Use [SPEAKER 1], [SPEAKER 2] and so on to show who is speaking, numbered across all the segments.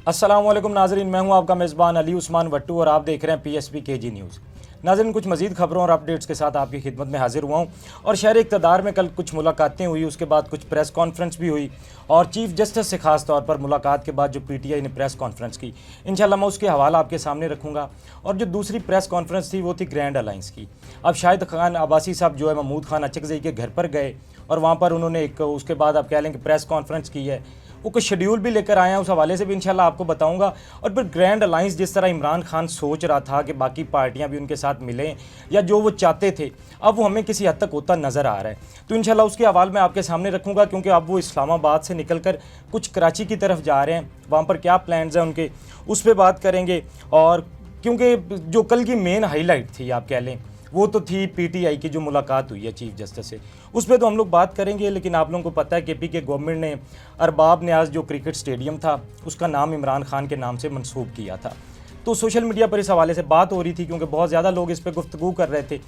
[SPEAKER 1] अस्सलाम वालेकुम नाजरीन, मैं हूं आपका मेज़बान अली उस्मान वट्टू और आप देख रहे हैं PSP KG न्यूज़। नाजरीन, कुछ मज़ीद खबरों और अपडेट्स के साथ आपकी खिदमत में हाजिर हुआ हूं। और शहर इक़्तिदार में कल कुछ मुलाकातें हुई, उसके बाद कुछ प्रेस कॉन्फ्रेंस भी हुई और चीफ जस्टिस से ख़ास तौर पर मुलाकात के बाद जो PTI ने प्रेस कॉन्फ्रेंस की, इंशाल्लाह मैं उसके हवाला आपके सामने रखूँगा। और जो दूसरी प्रेस कॉन्फ्रेंस थी वो थी ग्रैंड अलायंस की। अब शाहिद खान अब्बासी साहब जो है महमूद खान अचकज़ई के घर पर गए और वहाँ पर उन्होंने एक उसके बाद आप कह लें कि प्रेस कॉन्फ्रेंस की है। वो कुछ शेड्यूल भी लेकर आए हैं, उस हवाले से भी इंशाल्लाह आपको बताऊंगा। और फिर ग्रैंड अलायंस जिस तरह इमरान खान सोच रहा था कि बाकी पार्टियां भी उनके साथ मिलें या जो वो चाहते थे, अब वो हमें किसी हद तक होता नज़र आ रहा है। तो इंशाल्लाह उसके हवाले में आपके सामने रखूंगा, क्योंकि अब वो इस्लामाबाद से निकल कर कुछ कराची की तरफ जा रहे हैं। वहाँ पर क्या प्लान्स हैं उनके, उस पर बात करेंगे। और क्योंकि जो कल की मेन हाईलाइट थी आप कह लें, वो तो थी PTI की जो मुलाकात हुई है चीफ जस्टिस से, उस पर तो हम लोग बात करेंगे। लेकिन आप लोगों को पता है कि KP के गवर्नमेंट ने अरबाब न्याज़ जो क्रिकेट स्टेडियम था उसका नाम इमरान खान के नाम से मंसूब किया था। तो सोशल मीडिया पर इस हवाले से बात हो रही थी, क्योंकि बहुत ज़्यादा लोग इस पर गुफ्तगू कर रहे थे।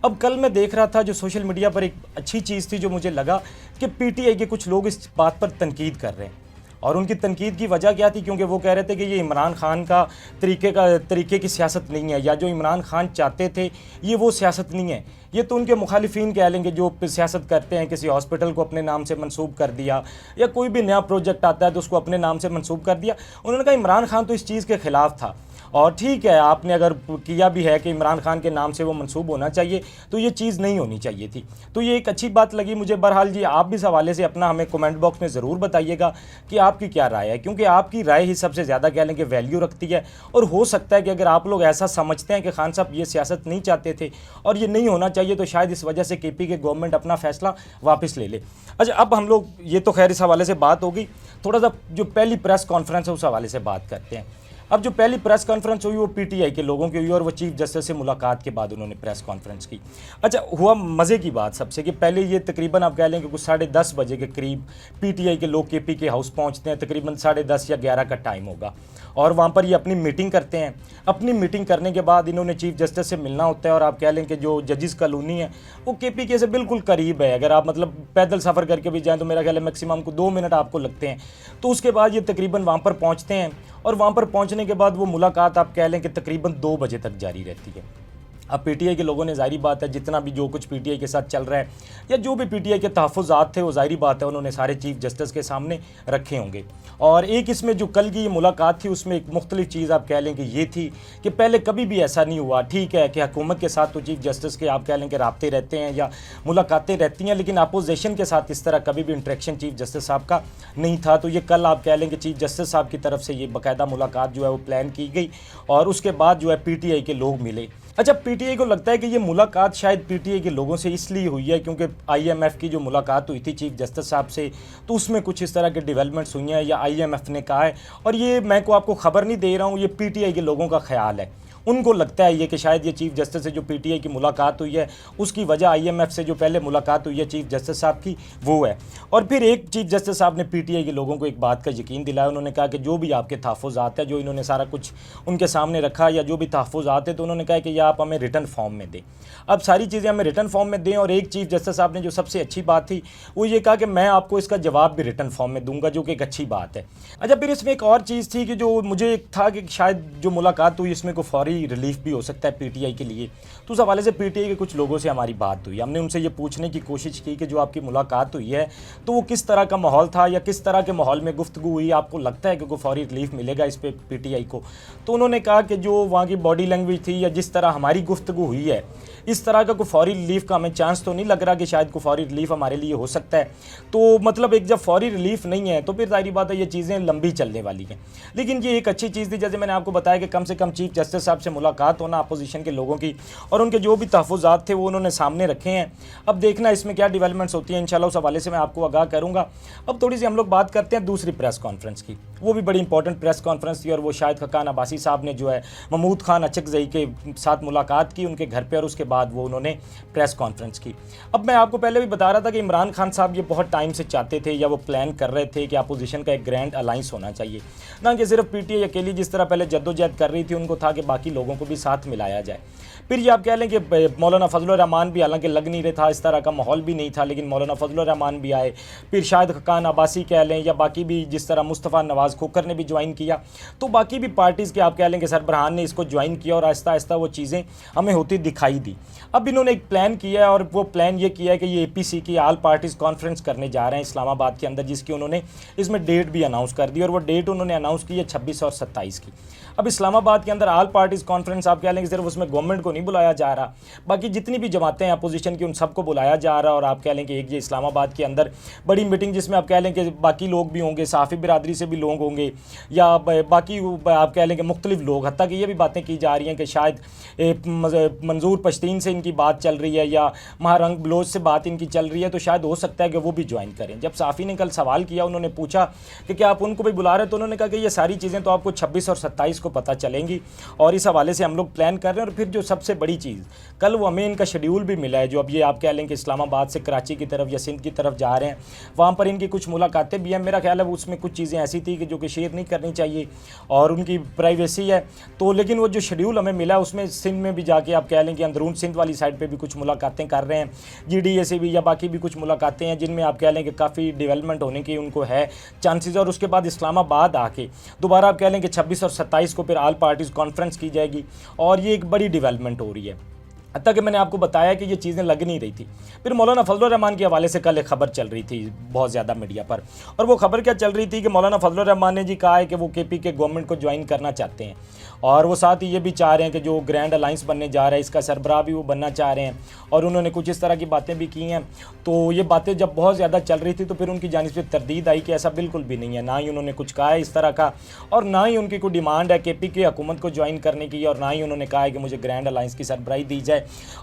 [SPEAKER 1] अब कल मैं देख रहा था जो सोशल मीडिया पर एक अच्छी चीज़ थी जो मुझे लगा कि PTI के कुछ लोग इस बात पर तनकीद कर रहे हैं। और उनकी तनकीद की वजह क्या थी, क्योंकि वो कह रहे थे कि ये इमरान खान का तरीके की सियासत नहीं है, या जो इमरान खान चाहते थे ये वो सियासत नहीं है। ये तो उनके मुखालिफिन कह लेंगे जो सियासत करते हैं, किसी हॉस्पिटल को अपने नाम से मंसूब कर दिया या कोई भी नया प्रोजेक्ट आता है तो उसको अपने नाम से मंसूब कर दिया। उन्होंने कहा इमरान खान तो इस चीज़ के ख़िलाफ़ था। और ठीक है, आपने अगर किया भी है कि इमरान खान के नाम से वो मंसूब होना चाहिए, तो ये चीज़ नहीं होनी चाहिए थी। तो ये एक अच्छी बात लगी मुझे। बहरहाल जी, आप भी इस हवाले से अपना हमें कमेंट बॉक्स में ज़रूर बताइएगा कि आपकी क्या राय है, क्योंकि आपकी राय ही सबसे ज़्यादा कह लें कि वैल्यू रखती है। और हो सकता है कि अगर आप लोग ऐसा समझते हैं कि खान साहब ये सियासत नहीं चाहते थे और ये नहीं होना चाहिए, तो शायद इस वजह से KP के गवर्नमेंट अपना फ़ैसला वापस ले ले। अच्छा, अब हम लोग ये तो खैर इस हवाले से बात होगी, थोड़ा सा जो पहली प्रेस कॉन्फ्रेंस है उस हवाले से बात करते हैं। अब जो पहली प्रेस कॉन्फ्रेंस हुई वो PTI के लोगों की हुई और वो चीफ जस्टिस से मुलाकात के बाद उन्होंने प्रेस कॉन्फ्रेंस की। अच्छा, हुआ मज़े की बात सबसे कि पहले ये तकरीबन आप कह लें कि कुछ 10:30 बजे के करीब PTI के लोग KP के हाउस पहुंचते हैं। तकरीबन 10:30 या 11 का टाइम होगा और वहाँ पर ये अपनी मीटिंग करते हैं। अपनी मीटिंग करने के बाद इन्होंने चीफ जस्टिस से मिलना होता है। और आप कह लें कि जो जजेस कॉलोनी है वो KP के से बिल्कुल करीब है। अगर आप मतलब पैदल सफ़र करके भी जाएँ तो मेरा ख्याल है मैक्सिमम को 2 मिनट आपको लगते हैं। तो उसके बाद ये तकरीबन वहाँ पर पहुँचते हैं और वहाँ पर पहुँचने के बाद वो मुलाकात आप कह लें कि तकरीबन 2 बजे तक जारी रहती है। अब PTI के लोगों ने ज़ाहिरी बात है जितना भी जो कुछ PTI के साथ चल रहा है या जो भी PTI के तहफ़्फ़ुज़ात थे वो ज़ाहिरी बात है उन्होंने सारे चीफ जस्टिस के सामने रखे होंगे। और एक इसमें जो कल की ये मुलाकात थी उसमें एक मुख्तलिफ चीज़ आप कह लें कि ये थी कि पहले कभी भी ऐसा नहीं हुआ। ठीक है कि हुकूमत के साथ तो चीफ जस्टिस के आप कह लें कि राब्ते रहते हैं या मुलाकातें रहती हैं, लेकिन अपोजिशन के साथ इस तरह कभी भी इंटरेक्शन चीफ जस्टिस साहब का नहीं था। तो ये कल आप कह लें कि चीफ जस्टिस साहब की तरफ से ये बाकायदा मुलाकात जो है वो प्लान की गई और उसके बाद जो है PTI के लोग मिले। अच्छा, PTI को लगता है कि ये मुलाकात शायद PTI के लोगों से इसलिए हुई है क्योंकि IMF की जो मुलाकात हुई थी चीफ जस्टिस साहब से, तो उसमें कुछ इस तरह के डेवलपमेंट्स हुई हैं या IMF ने कहा है। और ये मैं को आपको ख़बर नहीं दे रहा हूँ, ये PTI के लोगों का ख्याल है। उनको लगता है ये कि शायद ये चीफ जस्टिस से जो PTI की मुलाकात हुई है उसकी वजह IMF से जो पहले मुलाकात हुई है चीफ जस्टिस साहब की वो है। और फिर एक चीफ जस्टिस साहब ने PTI के लोगों को एक बात का यकीन दिलाया। उन्होंने कहा कि जो भी आपके तहफ़्फ़ुज़ात है, जो इन्होंने सारा कुछ उनके सामने रखा या जो भी तहफ़्फ़ुज़ात है, तो उन्होंने कहा कि ये आप हमें रिटर्न फॉर्म में दें। अब सारी चीज़ें हमें रिटर्न फॉर्म में दें। और एक चीफ जस्टिस साहब ने जो सबसे अच्छी बात थी वो ये कहा कि मैं आपको इसका जवाब भी रिटर्न फॉर्म में दूंगा, जो कि एक अच्छी बात है। अच्छा, फिर इसमें एक और चीज़ थी कि जो मुझे था कि शायद जो मुलाकात हुई इसमें कोई फौरी रिलीफ भी हो सकता है PTI के लिए। तो उस हवाले से PTI के कुछ लोगों से हमारी बात हुई। हमने उनसे ये पूछने की कोशिश की कि जो आपकी मुलाकात हुई है तो वो किस तरह का माहौल था या किस तरह के माहौल में गुफ्तगू हुई, आपको लगता है कि कोई फौरी रिलीफ मिलेगा इस पे PTI को। तो उन्होंने कहा कि जो वहाँ की बॉडी लैंग्वेज थी या जिस तरह हमारी गुफ्तगू हुई है, इस तरह का कोई फौरी रिलीफ का हमें चांस तो नहीं लग रहा कि शायद कोई फौरी रिलीफ हमारे लिए हो सकता है। तो मतलब एक जब फौरी रिलीफ नहीं है तो फिर ज़ाहिर बात है ये चीज़ें लंबी चलने वाली हैं। लेकिन ये एक अच्छी चीज़ थी, जैसे मैंने आपको बताया कि कम से कम चीफ जस्टिस साहब से मुलाकात होना अपोजिशन के लोगों की और उनके जो भी तहफ़्फ़ुज़ात थे वो उन्होंने सामने रखे हैं। अब देखना इसमें क्या डेवलपमेंट्स होती हैं, इंशाल्लाह उस हवाले से मैं आपको आगाह करूँगा। अब थोड़ी सी हम लोग बात करते हैं दूसरी प्रेस कॉन्फ्रेंस की। वो भी बड़ी इंपॉर्टेंट प्रेस कॉन्फ्रेंस थी और वो शाहिद खान अब्बासी साहब ने जो है महमूद खान अचकज़ई के साथ मुलाकात की उनके घर पर और उसके बाद वो उन्होंने प्रेस कॉन्फ्रेंस की। अब मैं आपको पहले भी बता रहा था कि इमरान खान साहब ये बहुत टाइम से चाहते थे या वो प्लान कर रहे थे कि अपोजिशन का एक ग्रैंड अलायंस होना चाहिए, ना कि सिर्फ PTI अकेली जिस तरह पहले जद्दोजहद कर रही थी, उनको था कि बाकी लोगों को भी साथ मिलाया जाए। फिर ये आप कह लें कि मौलाना फजलुर रहमान भी हालांकि लग नहीं रहा था, इस तरह का माहौल भी नहीं था, लेकिन मौलाना फजलुर रहमान भी आए। फिर शाहिद खान अब्बासी कह लें या बाकी भी जिस तरह मुस्तफ़ा नवाज़ नवाज़ खोखर ने भी ज्वाइन किया, तो बाकी भी पार्टीज़ के आप कह लेंगे सरबराहान ने इसको ज्वाइन किया और आहिस्ता आहिस्ता वो चीज़ें हमें होती दिखाई दी। अब इन्होंने एक प्लान किया है और वो प्लान ये किया है कि ये APC की ऑल पार्टीज़ कॉन्फ्रेंस करने जा रहे हैं इस्लामाबाद के अंदर, जिसकी उन्होंने इसमें डेट भी अनाउंस कर दी और वो डेट उन्होंने अनाउंस की है 26 और 27 की। अब इस्लामाबाद के अंदर ऑल पार्टीज़ कॉन्फ्रेंस आप कह लेंगे सिर्फ उसमें गवर्नमेंट को नहीं बुलाया जा रहा, बाकी जितनी भी जमातें हैं अपोजिशन की उन सबको बुलाया जा रहा है। और आप कह लें कि एक ये इस्लामाबाद के अंदर बड़ी मीटिंग जिसमें आप कह लें कि बाकी लोग भी होंगे, साफ़ी बिरादरी से भी लोग होंगे या बाकी आप कह लें कि मुख्तलिफ लोग, हत्ता कि ये भी बातें की जा रही हैं कि शायद मंजूर पश्तीन से इनकी बात चल रही है या महारंग बलोच से बात इनकी चल रही है, तो शायद हो सकता है कि वो भी ज्वाइन करें। जब साफ़ी ने कल सवाल किया, उन्होंने पूछा कि क्या आप उनको भी बुला रहे हैं, तो उन्होंने कहा कि ये सारी चीज़ें तो आपको 26 और 27 को पता चलेंगी और इस हवाले से हम लोग प्लान कर रहे हैं। और फिर जो सबसे बड़ी चीज़, कल वो हमें इनका शेड्यूल भी मिला है, जो अब ये आप कह लें कि इस्लामाबाद से कराची की तरफ या सिंध की तरफ जा रहे हैं, वहाँ पर इनकी कुछ मुलाकातें भी हैं। मेरा ख्याल है उसमें कुछ चीज़ें ऐसी थी कि जो कि शेयर नहीं करनी चाहिए और उनकी प्राइवेसी है, तो लेकिन वो जो शेड्यूल हमें मिला उसमें सिंध में भी जाके आप कह लें कि अंदरून सिंध वाली साइड पर भी कुछ मुलाकातें कर रहे हैं, GDA से भी या बाकी भी कुछ मुलाकातें हैं जिनमें आप कह लें कि काफ़ी डेवलपमेंट होने की उनको है चांसेस। और उसके बाद इस्लामाबाद आके दोबारा आप कह लें कि 26 और 27 को फिर ऑल पार्टीज़ कॉन्फ्रेंस की जाएगी और ये एक बड़ी डेवलपमेंट हो रही है। हत्ता कि मैंने आपको बताया कि ये चीज़ें लग नहीं रही थी। फिर मौलाना फजलुर रहमान के हवाले से कल एक खबर चल रही थी बहुत ज़्यादा मीडिया पर, और वो खबर क्या चल रही थी कि मौलाना फजलुर रहमान ने जी कहा है कि वो KP के गवर्नमेंट को ज्वाइन करना चाहते हैं और वो साथ ही ये भी चाह रहे हैं कि जो ग्रैंड अलाइंस बनने जा रहा है इसका सरबराह भी वो बनना चाह रहे हैं और उन्होंने कुछ इस तरह की बातें भी की हैं। तो ये बातें जब बहुत ज़्यादा चल रही थी तो फिर उनकी जानिब से तरदीद आई कि ऐसा बिल्कुल भी नहीं है, ना ही उन्होंने कुछ कहा है इस तरह का और ना ही उनकी कोई डिमांड है KP की हुकूमत को ज्वाइन करने की, और ना ही उन्होंने कहा है कि मुझे ग्रैंड अलाइंस की सरबराही दी जाए।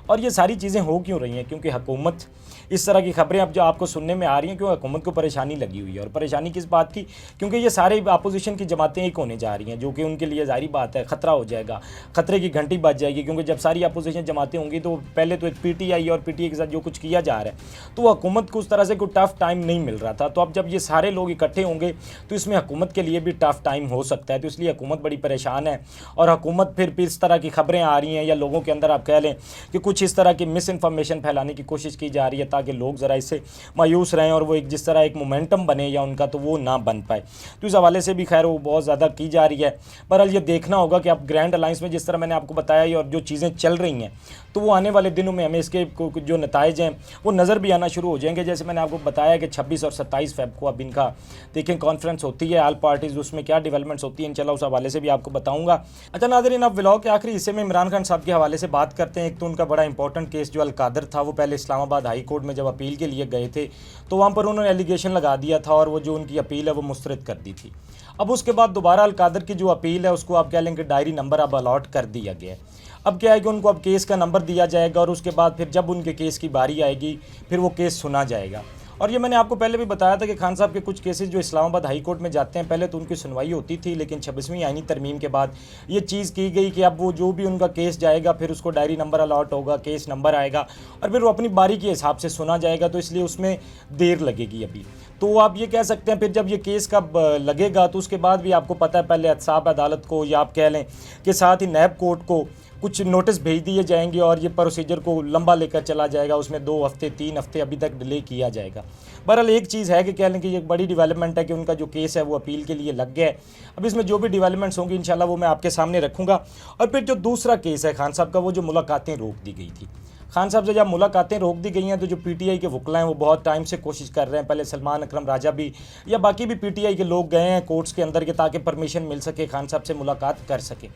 [SPEAKER 1] और ये सारी चीज़ें हो क्यों रही हैं? क्योंकि हुकूमत इस तरह की खबरें अब जो आपको सुनने में आ रही हैं, क्योंकि हुकूमत को परेशानी लगी हुई है। और परेशानी किस बात की? क्योंकि ये सारे अपोजिशन की जमातें एक होने जा रही हैं, जो कि उनके लिए जाहिर बात है ख़तरा हो जाएगा, ख़तरे की घंटी बज जाएगी। क्योंकि जब सारी अपोजिशन जमातें होंगी तो पहले तो एक PTI और PTI के साथ जो कुछ किया जा रहा है तो हुकूमत को उस तरह से कोई टफ़ टाइम नहीं मिल रहा था। तो अब जब ये सारे लोग इकट्ठे होंगे तो इसमें हुकूमत के लिए भी टफ़ टाइम हो सकता है। तो इसलिए हुकूमत बड़ी परेशान है और हुकूमत फिर इस तरह की खबरें आ रही हैं या लोगों के अंदर आप कह लें कि कुछ इस तरह की मिस इन्फॉर्मेशन फैलाने की कोशिश की जा रही है ताकि लोग ज़रा इससे मायूस रहें और वो एक जिस तरह एक मोमेंटम बने या उनका तो वो ना बन पाए। तो इस हवाले से भी खैर वो बहुत ज़्यादा की जा रही है। बहरहाल ये देखना होगा कि अब ग्रैंड अलाइंस में जिस तरह मैंने आपको बताया और जो चीज़ें चल रही हैं तो वो आने वाले दिनों में हमें इसके जो नताइज हैं वो नज़र भी आना शुरू हो जाएंगे। जैसे मैंने आपको बताया कि 26 और 27 फ़ेब को अब इनका देखें कॉन्फ्रेंस होती है ऑल पार्टीज़, उसमें क्या डेवलपमेंट्स होती है इंशाल्लाह उस हवाले से भी आपको बताऊँगा। अच्छा नाज़रीन, अब व्लॉग के आखिरी हिस्से में इमरान खान साहब के हवाले से बात करते हैं। एक तो उनका बड़ा इंपॉर्टेंट केस जो अल-कादर था, वो पहले इस्लामाबाद हाई कोर्ट में जब अपील के लिए गए थे तो वहाँ पर उन्होंने एलिगेशन लगा दिया था और वो जो उनकी अपील है वो मुस्तरद कर दी थी। अब उसके बाद दोबारा अल-कादर की जो अपील है उसको आप कह लेंगे डायरी नंबर अब अलॉट कर दिया गया है। अब क्या है कि उनको अब केस का नंबर दिया जाएगा और उसके बाद फिर जब उनके केस की बारी आएगी फिर वो केस सुना जाएगा। और ये मैंने आपको पहले भी बताया था कि खान साहब के कुछ केसेस जो इस्लामाबाद हाई कोर्ट में जाते हैं पहले तो उनकी सुनवाई होती थी, लेकिन 26वीं आईनी तरमीम के बाद ये चीज़ की गई कि अब वो जो भी उनका केस जाएगा फिर उसको डायरी नंबर अलॉट होगा, केस नंबर आएगा और फिर वो अपनी बारी के हिसाब से सुना जाएगा। तो इसलिए उसमें देर लगेगी अभी। तो आप ये कह सकते हैं फिर जब ये केस कब लगेगा तो उसके बाद भी आपको पता है पहले एहतसाब अदालत को या आप कह लें कि साथ ही नैब कोर्ट को कुछ नोटिस भेज दिए जाएंगे और ये प्रोसीजर को लंबा लेकर चला जाएगा। उसमें 2 हफ्ते 3 हफ्ते अभी तक डिले किया जाएगा। बहरहाल एक चीज़ है कि कह लें कि ये बड़ी डेवलपमेंट है कि उनका जो केस है वो अपील के लिए लग गया है। अब इसमें जो भी डेवलपमेंट्स होंगी इंशाल्लाह वो मैं आपके सामने रखूँगा। और फिर जो दूसरा केस है खान साहब का, वो जो मुलाकातें रोक दी गई थी खान साहब से, जब मुलाकातें रोक दी गई हैं तो जो PTI के वकला हैं वो बहुत टाइम से कोशिश कर रहे हैं। पहले सलमान अकरम राजा भी या बाकी भी PTI के लोग गए हैं कोर्ट्स के अंदर के ताकि परमिशन मिल सके, खान साहब से मुलाकात कर सके।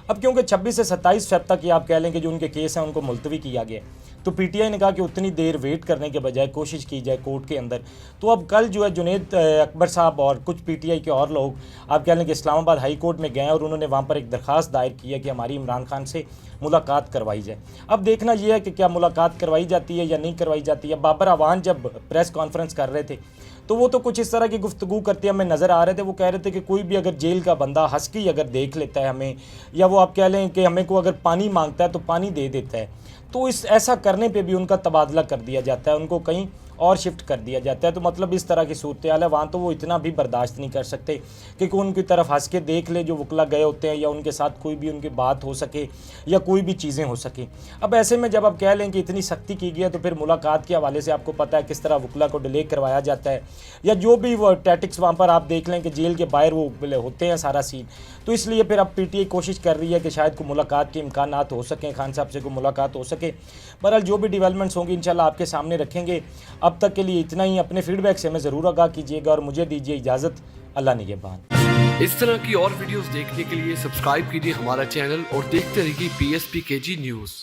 [SPEAKER 1] अब क्योंकि 26 से 27 फ़ेब तक ये आप कह लें कि जो उनके केस हैं उनको मुलतवी किया गया, तो PTI ने कहा कि उतनी देर वेट करने के बजाय कोशिश की जाए कोर्ट के अंदर। तो अब कल जो है जुनैद अकबर साहब और कुछ PTI के और लोग आप कह लें कि इस्लामाबाद हाई कोर्ट में गए और उन्होंने वहाँ पर एक दरख्वास्त दायर की है कि हमारी इमरान खान से मुलाकात करवाई जाए। अब देखना यह है कि क्या मुलाकात करवाई जाती है या नहीं करवाई जाती है। बाबर अवान जब प्रेस कॉन्फ्रेंस कर रहे थे तो वो तो कुछ इस तरह की गुफ्तगू करते हमें नज़र आ रहे थे। वो कह रहे थे कि कोई भी अगर जेल का बंदा हस्की अगर देख लेता है हमें, या वो आप कह लें कि हमें को अगर पानी मांगता है तो पानी दे देता है, तो इस ऐसा करने पे भी उनका तबादला कर दिया जाता है, उनको कहीं और शिफ्ट कर दिया जाता है। तो मतलब इस तरह की सूरत हाल है, वहाँ तो वो इतना भी बर्दाश्त नहीं कर सकते कि कोई उनकी तरफ हंस के देख ले जो वकला गए होते हैं, या उनके साथ कोई भी उनकी बात हो सके या कोई भी चीज़ें हो सके। अब ऐसे में जब आप कह लें कि इतनी सख्ती की गई है, तो फिर मुलाकात के हवाले से आपको पता है किस तरह वकला को डिले करवाया जाता है, या जो भी वो टैटिक्स वहाँ पर आप देख लें कि जेल के बाहर वो होते हैं सारा सीन। तो इसलिए फिर अब पीटीआई कोशिश कर रही है कि शायद कोई मुलाकात के इम्कानात हो सकें, खान साहब से कोई मुलाकात हो सके। बहरहाल जो भी डेवलपमेंट्स होंगी इंशाल्लाह आपके सामने रखेंगे। अब तक के लिए इतना ही। अपने फीडबैक से हमें ज़रूर आगाह कीजिएगा और मुझे दीजिए इजाज़त। अल्लाह निगहबान।
[SPEAKER 2] इस तरह की और वीडियोस देखने के लिए सब्सक्राइब कीजिए हमारा चैनल और देखते रहिए PSPKG न्यूज़।